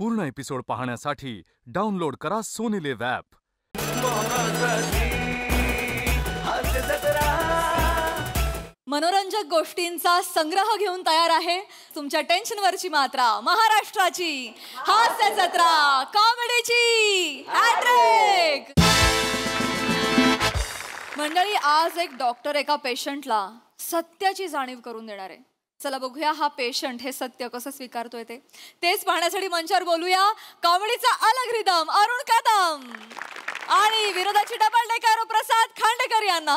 पूर्ण एपिसोड पाहण्यासाठी डाउनलोड करा सोनी लिव्ह ॲप. मनोरंजक गोष्टींचा संग्रह घेऊन तयार आहे तुमच्या टेन्शनवरची मात्रा महाराष्ट्राची हास्य जत्रा कॉमेडीची हॅट्रिक. मंडळी, आज एक डॉक्टर एका पेशंटला सत्याची जाणीव करून देणार आहे. चला बघूया हा पेशंट हे सत्य कसं स्वीकारतोय तेच पाहण्यासाठी मंचावर बोलूया कॉमेडीचा अलग रिदम अरुण कदम आणि विरोधाची डबल डेकर प्रसाद खांडेकर यांना.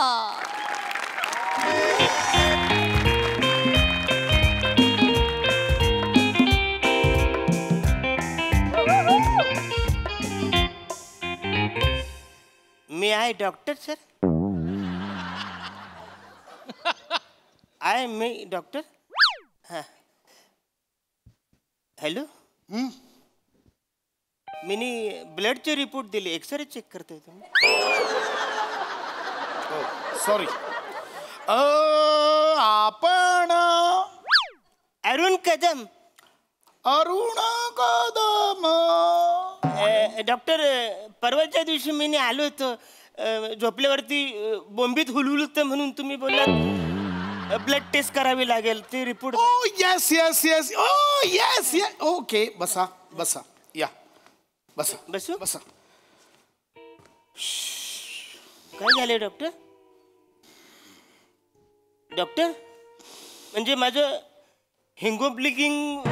May I doctor sir? I may doctor? Hello. मी ब्लडचे रिपोर्ट दिले, एक्सरे चेक करतोय तुम्ही? सॉरी, आपण अरुण कदम. अरुण कदम डॉक्टर, परवाच्या दिवशी मी आलो होतो झोपल्यावरती बोंबीत हुलहुलतं म्हणून तुम्ही बोललात ब्लड टेस्ट करावी लागेल, ते रिपोर्ट. ओ येस येस येस, ओ येस येस. ओके, बसा बसा, या बसा. बसू? बसा. काय झाले डॉक्टर? डॉक्टर, म्हणजे माझं हिंगोब्लिकिंग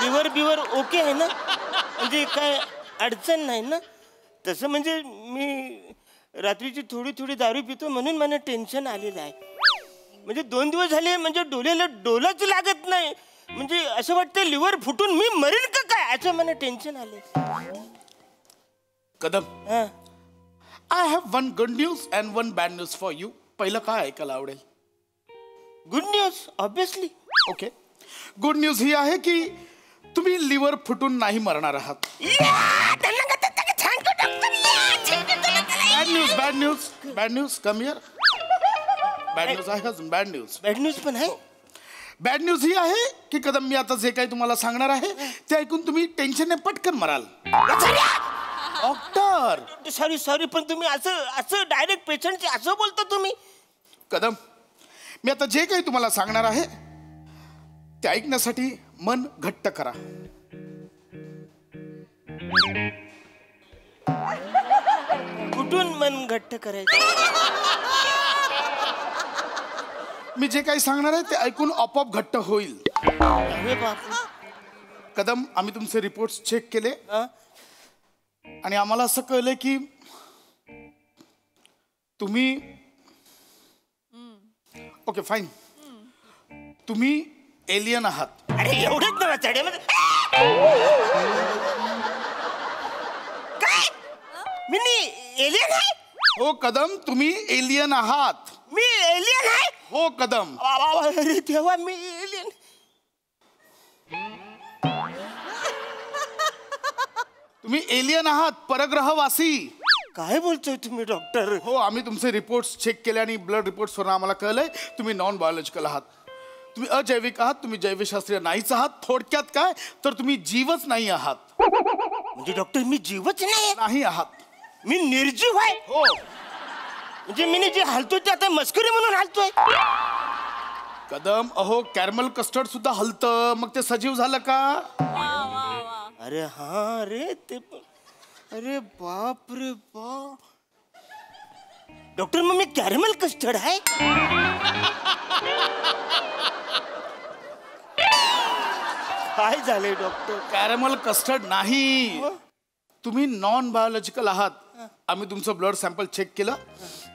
लिव्हर ओके आहे ना? म्हणजे काय अडचण नाही ना? तसं म्हणजे मी रात्रीची थोडी दारू पितो म्हणून मला टेन्शन आलेलं आहे. म्हणजे 2 दिवस झाले म्हणजे डोल्याला डोलाच लागत नाही. म्हणजे असं वाटतं लिव्हर फुटून मी मरीन का काय असं मला टेन्शन आले. Kadam, I have one good news and one bad news for you. पहिलं काय ऐकायला आवडेल? Good news obviously. Okay, good news ही आहे की तुम्ही लिव्हर फुटून नाही मरणार आहात. Bad news come here. Bad news आहे अजून. बॅड न्यूज पण आहे. बॅड न्यूज ही आहे की कदम, मी आता जे काही तुम्हाला सांगणार आहे ते ऐकून तुम्ही टेन्शनने पटकन मराल. डॉक्टर, सॉरी पण तुम्ही असं डायरेक्ट पेशंटचे असं बोलता तुम्ही? कदम, मी आता जे काही तुम्हाला सांगणार आहे ते ऐकण्यासाठी मन घट्ट करा. कुठून मन घट्ट करायचं? मी जे काही सांगणार आहे ते ऐकून आपोआप घट्ट होईल. अरे बाप. कदम, आम्ही तुमचे रिपोर्ट्स चेक केले आणि आम्हाला असं कळलं की तुम्ही ओके फाईन, तुम्ही एलियन आहात. अरे एवढंच ना चढ्यामध्ये काय? मी एलियन आहे? हो कदम, तुम्ही एलियन आहात. मी एलियन आहे? हो कदम. अरे तेव्हा मी एलियन. तुम्ही एलियन आहात, परग्रहवासी. काय बोलतोय तुम्ही डॉक्टर? हो, आम्ही तुमचे रिपोर्ट्स चेक केले आणि ब्लड रिपोर्ट्सवरून आम्हाला कळलंय तुम्ही नॉन बायोलॉजिकल आहात. तुम्ही अजैविक आहात, तुम्ही जैवशास्त्रीय नाहीच आहात. थोडक्यात काय तर तुम्ही जीवच नाही आहात. म्हणजे डॉक्टर मी जीवच नाही आहात. मी निर्जीव आहे? हो. म्हणजे मी जे हालतोय ते आता मस्करी म्हणून हालतोय? कदम, अहो कॅरमल कस्टर्ड सुद्धा हलतं, मग ते सजीव झालं का? अरे हा रे ते. अरे बाप रे बाप. डॉक्टर, मग मी कॅरमल कस्टर्ड आहे? काय झालंय डॉक्टर? कॅरमल कस्टर्ड नाही, तुम्ही नॉन बायोलॉजिकल आहात. आम्ही तुमचं ब्लड सॅम्पल चेक केलं,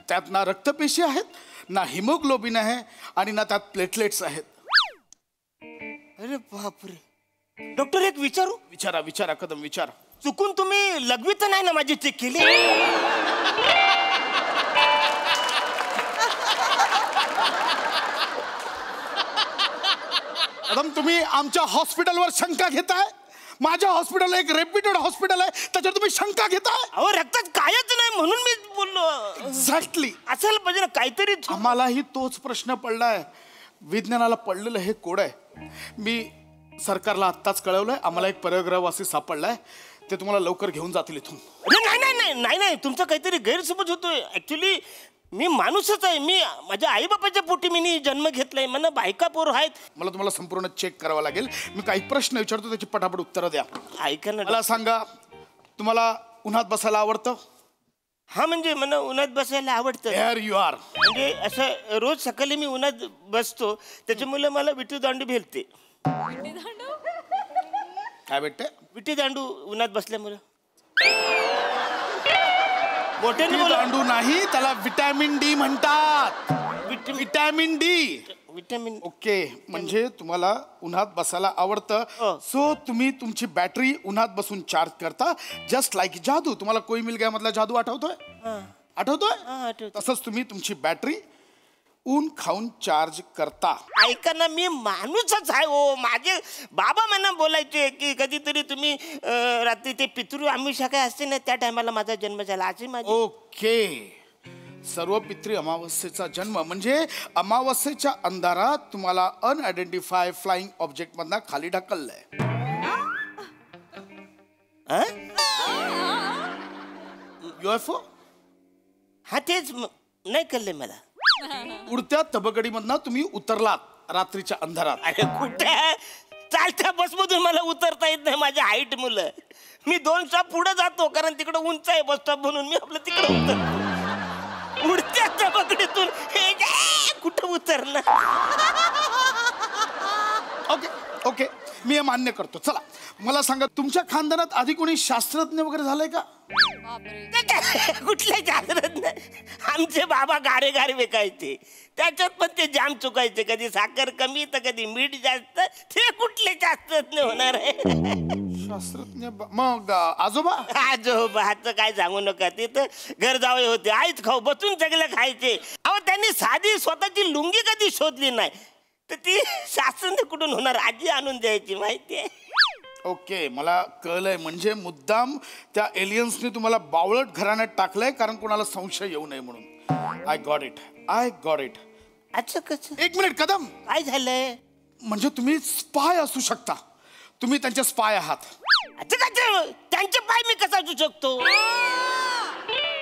त्यात ना रक्तपेशी आहेत, ना हिमोग्लोबिन आहे आणि ना त्यात प्लेटलेट्स आहेत. अरे बापरे. डॉक्टर, एक विचारू? विचारा विचारा कदम, विचारा. चुकून तुम्ही लघवी तर नाही ना माझी चेक केली? कदम, तुम्ही आमच्या हॉस्पिटलवर शंका घेताय? माझ्या हॉस्पिटल एक रेप्युटेड हॉस्पिटल आहे, त्याच्यावर तुम्ही शंका घेताय? अहो रक्तात कायच नाही म्हणून मी बोललो. एक्झॅक्टली. असेल पाहिजे ना काहीतरी. आम्हालाही तोच प्रश्न पडलाय. विज्ञानाला पडलेलं हे कोड आहे. मी सरकारला आत्ताच कळवलंय, आम्हाला एक परग्रहवासी सापडलाय, ते तुम्हाला लवकर घेऊन जातील इथून. अरे नाही नाही नाही नाही नाही, तुमचा काहीतरी गैरसमज होतोय. ऍक्च्युली मी माणूसच आहे. मी माझ्या आईबापाच्या पोटी मी जन्म घेतलाय. मला बायका पोर आहेत. मला तुम्हाला संपूर्ण चेक करावं लागेल. मी काही प्रश्न विचारतो, त्याची पटापट उत्तरं द्या. ऐका ना. मला सांगा, तुम्हाला उन्हात बसायला आवडतं? हा म्हणजे मला उन्हात बसायला आवडतं. Here you are. म्हणजे असं रोज सकाळी मी उन्हात बसतो, त्याच्यामुळे मला विटी दांडू भेटते. काय भेटते? विटी दांडू उन्हात बसल्यामुळे. मोठ्याने विटी बोला. दांडू नाही, त्याला विटॅमिन डी म्हणतात. Vitamin D. विटॅमिन. ओके, म्हणजे तुम्हाला उन्हात बसायला आवडतं. हो. सो तुम्ही तुमची बॅटरी उन्हात बसून चार्ज करता, जस्ट लाईक जादू. तुम्हाला कोई मिल गया मधला जादू आठवतोय? आठवतोय? आठवतोय. तसंच तुम्ही तुमची बॅटरी ऊन खाऊन चार्ज करता. ऐका ना, मी माणूसच आहे. हो, माझे बाबा मला बोलायचे की कधीतरी तुम्ही रात्री ते पितृ आमिषा काय असते ना, त्या टायमाला माझा जन्म झाला. असे माझे. ओके, सर्व पितृ अमावस्येचा जन्म म्हणजे अमावस्येच्या अंधारात तुम्हाला अनआयडेंटिफाय फ्लाइंग ऑब्जेक्ट मधनं खाली ढकललंय. UFO? हा तेच नाही कळले मला. उडत्या तबकडीमधनं तुम्ही उतरलात रात्रीच्या अंधारात. अरे कुठे? चालत्या बसमधून मला उतरता येत नाही, माझ्या हाईट मुलं. मी 2 स्टॉप पुढे जातो, कारण तिकडे उंच आहे बस स्टॉप म्हणून. मी आपलं तिकडे उतरतो. उडत्या तबकडीतून कुठं उतरणार? ओके ओके, मी हे मान्य करतो. चला मला सांगा, तुमच्या खानदानात आधी कोणी शास्त्रज्ञ वगैरे झालंय का? कुठले शास्त्रज्ञ? आमचे बाबा गारे गारे विकायचे, त्याच्यात पण ते जाम चुकायचे. कधी साखर कमी तर कधी मीठ जास्त. ते कुठले शास्त्रज्ञ होणार आहे? शास्त्रज्ञ मग आजोबा? आजोबाचं काय सांगू नका. ते तर घर जावे होते, आईच खाऊ बसून सगळं खायचे. अहो, त्यांनी साधी स्वतःची लुंगी कधी शोधली नाही, तर ती शास्त्रज्ञ कुठून होणार? आजी आणून द्यायची, माहितीये. ओके, मला कळलंय. म्हणजे मुद्दाम त्या एलियन्सने तुम्हाला बावळट घराण्यात टाकलंय, कारण कोणाला संशय येऊ नये म्हणून. I got it, I got it. अच्छा, कसं? एक मिनिट कदम, काय झालंय? म्हणजे तुम्ही स्पाय असू शकता. तुम्ही त्यांचे स्पाय आहात. अच्छा, काय त्यांचे पाय मी कसा असू शकतो?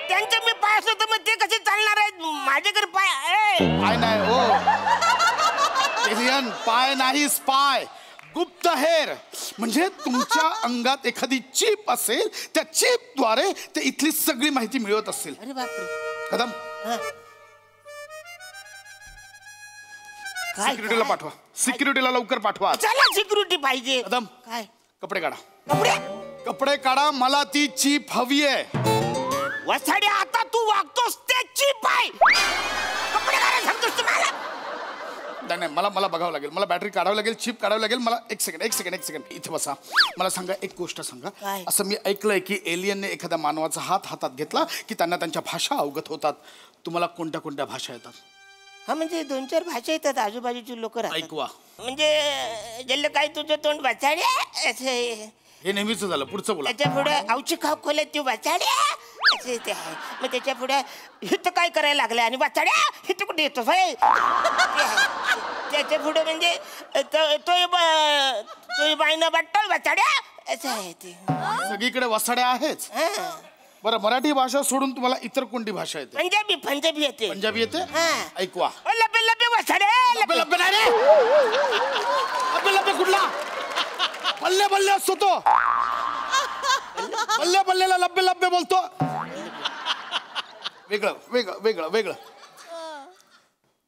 त्यांचे मी पाय असलो तर मग ते कसे चालणार आहेत? माझ्याकडे पाय. पाय नाही हो, एलियन पाय नाही, स्पाय. गुप्त हेर म्हणजे तुमच्या अंगात एखादी चिप असेल, त्या चिपद्वारे ते इथली सगळी माहिती मिळवत असेल. अरे बापरे. कदम, सिक्युरिटीला पाठवा. सिक्युरिटीला लवकर पाठवा. चला, सिक्युरिटी पाहिजे. कदम, काय? कपडे काढा. कपडे? कपडे काढा, मला ती चिप हवी आहे. वसाडे, आता तू वागतोस त्याची पाय. कपडे काढा सांगतोस तुम्हाला? नाही, मला बघावं लागेल. मला बॅटरी काढावी लागेल, चिप काढावी लागेल. मला एक सेकंड इथे बसा. मला सांगा, एक गोष्ट सांगा. काय? असं मी ऐकलंय की एलियनने एखाद्या मानवाचा हात हातात घेतला की त्यांना त्यांच्या भाषा अवगत होतात. तुम्हाला कोणत्या कोणत्या भाषा येतात? हा म्हणजे 2-4 भाषा येतात. आजूबाजूची लोक ऐकवा. म्हणजे जल्ल काय तुझं तोंड वाचाडे असे. हे नेहमीच झालं. पुढचं बोला. त्याच्या पुढे औची खाप खोले तू वाचाडे असे ते आहे. मग त्याच्या पुढे हित काय करायला लागले आणि वाचाड्या हित कुठे येतो? त्याच्या पुढे म्हणजे तो बाईना वाटतो वाचाड्या असं आहे ते. सगळीकडे वसाड्या आहेच. बरं, मराठी भाषा सोडून तुम्हाला इतर कोणती भाषा येते? पंजाबी येते. पंजाबी येते? ऐकवा. लबे लबे वाचाडे. लब्बे लब्बे नाही रे. लब्बे लब्बे कुठला? बल्ले बल्ले असतो तो. बल्ले बल्लेला लब्बे लब्बे बोलतो. वेगळं वेगळं वेगळं वेगळं.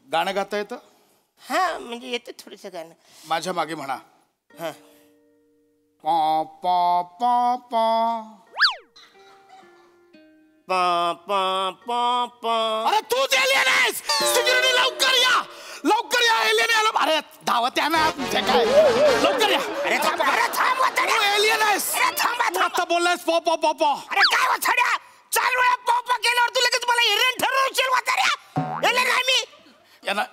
गाणं गाता येतं? हा म्हणजे येतं थोडंसं गाणं. माझ्या मागे म्हणा. हा. पा पा पा पा. पा पा पा पा. अरे तूच एलियन आहेस. सिक्युरिटी लवकर या, लवकर या. एलियन आला. अरे धावत या ना. काय लवकर या. अरे थांब, अरे थांब वाचाड्या. तू एलियन आहेस. अरे थांबा, तू आता बोललायस पॉ पॉ पॉ पॉ. अरे काय वाचाड्या? 4 वेळा पॉपा केल्यावर तू लगेच मला एलियन ठरवशील वाचाड्या? एलियन आहे मी.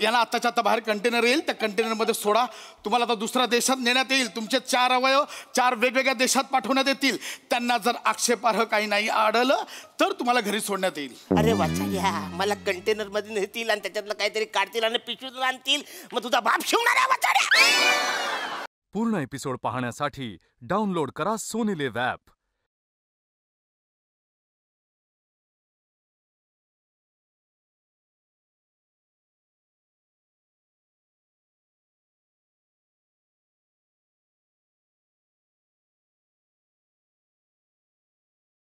यांना आत्ताच्या आता बाहेर कंटेनर येईल. त्या कंटेनरमध्ये सोडा. तुम्हाला आता दुसऱ्या देशात नेण्यात येईल. तुमचे 4 अवयव 4 वेगवेगळ्या देशात पाठवण्यात येतील. त्यांना जर आक्षेपार्ह काही नाही आढळलं तर तुम्हाला घरी सोडण्यात येईल. अरे वाचाड्या, मला कंटेनर मध्ये नेतील आणि त्याच्यातलं काहीतरी काढतील आणि पिशवीतून आणतील. मग तुझा बाप शिवणार आहे वाचाड्या. पूर्ण एपिसोड पाहण्यासाठी डाउनलोड करा सोनी लिव्ह ॲप.